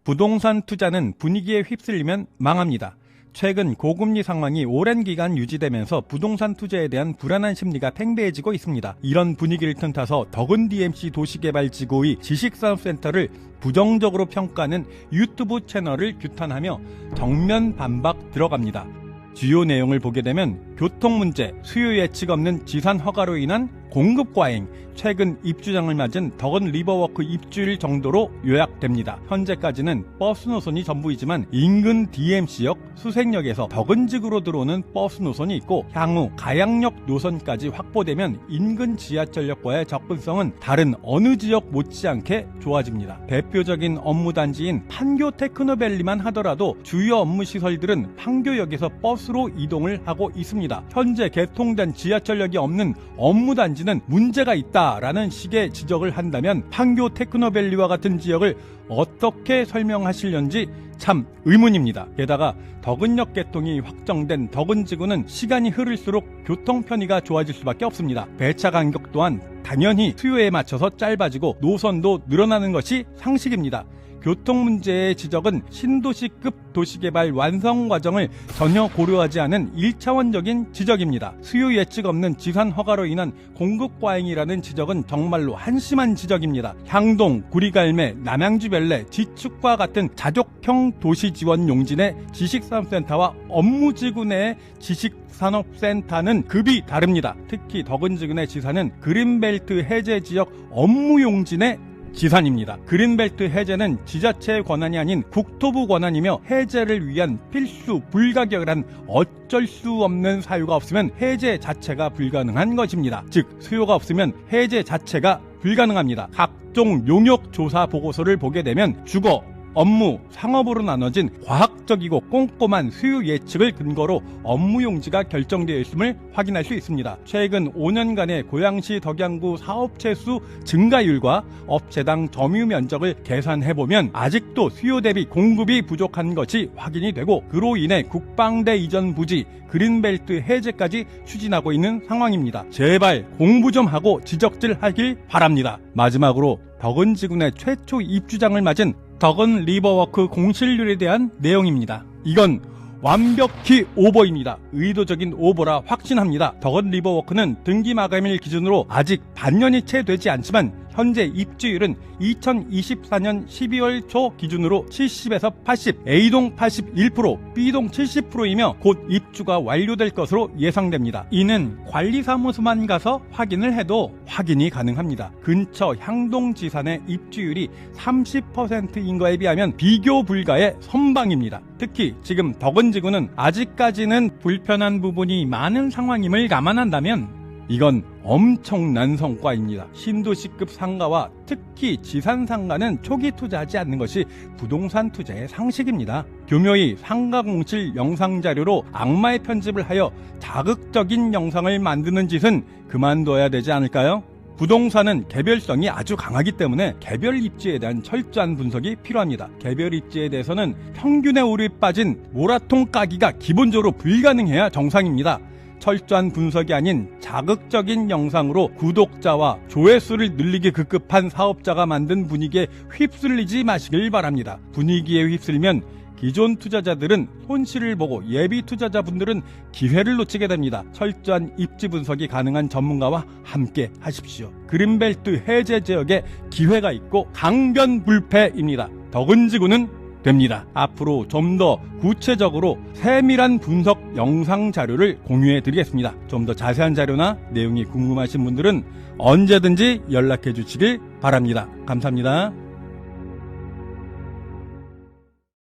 부동산 투자는 분위기에 휩쓸리면 망합니다. 최근 고금리 상황이 오랜 기간 유지되면서 부동산 투자에 대한 불안한 심리가 팽배해지고 있습니다. 이런 분위기를 틈타서 덕은 DMC 도시개발지구의 지식산업센터를 부정적으로 평가하는 유튜브 채널을 규탄하며 정면 반박 들어갑니다. 주요 내용을 보게 되면 교통 문제, 수요 예측 없는 지산 허가로 인한 공급 과잉, 최근 입주장을 맞은 덕은 리버워크 입주일 정도로 요약됩니다. 현재까지는 버스 노선이 전부이지만 인근 DMC역, 수색역에서 덕은지구로 들어오는 버스 노선이 있고 향후 가양역 노선까지 확보되면 인근 지하철역과의 접근성은 다른 어느 지역 못지않게 좋아집니다. 대표적인 업무단지인 판교 테크노밸리만 하더라도 주요 업무 시설들은 판교역에서 버스로 이동을 하고 있습니다. 현재 개통된 지하철역이 없는 업무단지는 문제가 있다라는 식의 지적을 한다면 판교 테크노밸리와 같은 지역을 어떻게 설명하시려는지 참 의문입니다. 게다가 덕은역 개통이 확정된 덕은지구는 시간이 흐를수록 교통 편의가 좋아질 수밖에 없습니다. 배차 간격 또한 당연히 수요에 맞춰서 짧아지고 노선도 늘어나는 것이 상식입니다. 교통 문제의 지적은 신도시급 도시개발 완성 과정을 전혀 고려하지 않은 1차원적인 지적입니다. 수요 예측 없는 지산 허가로 인한 공급 과잉이라는 지적은 정말로 한심한 지적입니다. 향동, 구리갈매, 남양주 벨레, 지축과 같은 자족형 도시 지원 용진의 지식산업센터와 업무지구 내의 지식산업센터는 급이 다릅니다. 특히 덕은지구 내 지산은 그린벨트 해제 지역 업무용진의 지산입니다. 그린벨트 해제는 지자체의 권한이 아닌 국토부 권한이며 해제를 위한 필수 불가결한 어쩔 수 없는 사유가 없으면 해제 자체가 불가능한 것입니다. 즉 수요가 없으면 해제 자체가 불가능합니다. 각종 용역 조사 보고서를 보게 되면 주거, 업무, 상업으로 나눠진 과학적이고 꼼꼼한 수요 예측을 근거로 업무 용지가 결정되어 있음을 확인할 수 있습니다. 최근 5년간의 고양시 덕양구 사업체 수 증가율과 업체당 점유 면적을 계산해보면 아직도 수요 대비 공급이 부족한 것이 확인이 되고 그로 인해 국방대 이전 부지, 그린벨트 해제까지 추진하고 있는 상황입니다. 제발 공부 좀 하고 지적질하길 바랍니다. 마지막으로 덕은지구 내 최초 입주장을 맞은 덕은 리버워크 공실률에 대한 내용입니다. 이건 완벽히 오버입니다. 의도적인 오버라 확신합니다. 덕은 리버워크는 등기 마감일 기준으로 아직 반년이 채 되지 않지만 현재 입주율은 2024년 12월 초 기준으로 70에서 80, A동 81%, B동 70%이며 곧 입주가 완료될 것으로 예상됩니다. 이는 관리사무소만 가서 확인을 해도 확인이 가능합니다. 근처 향동지산의 입주율이 30%인 거에 비하면 비교 불가의 선방입니다. 특히 지금 덕은지구는 아직까지는 불편한 부분이 많은 상황임을 감안한다면 이건 엄청난 성과입니다. 신도시급 상가와 특히 지산상가는 초기 투자하지 않는 것이 부동산 투자의 상식입니다. 교묘히 상가 공실 영상 자료로 악마의 편집을 하여 자극적인 영상을 만드는 짓은 그만둬야 되지 않을까요? 부동산은 개별성이 아주 강하기 때문에 개별 입지에 대한 철저한 분석이 필요합니다. 개별 입지에 대해서는 평균의 오류에 빠진 모라통 까기가 기본적으로 불가능해야 정상입니다. 철저한 분석이 아닌 자극적인 영상으로 구독자와 조회수를 늘리기 급급한 사업자가 만든 분위기에 휩쓸리지 마시길 바랍니다. 분위기에 휩쓸리면 기존 투자자들은 손실을 보고 예비 투자자분들은 기회를 놓치게 됩니다. 철저한 입지 분석이 가능한 전문가와 함께 하십시오. 그린벨트 해제 지역에 기회가 있고 강변불패입니다. 덕은지구는 됩니다. 앞으로 좀 더 구체적으로 세밀한 분석 영상 자료를 공유해 드리겠습니다. 좀 더 자세한 자료나 내용이 궁금하신 분들은 언제든지 연락해 주시길 바랍니다. 감사합니다.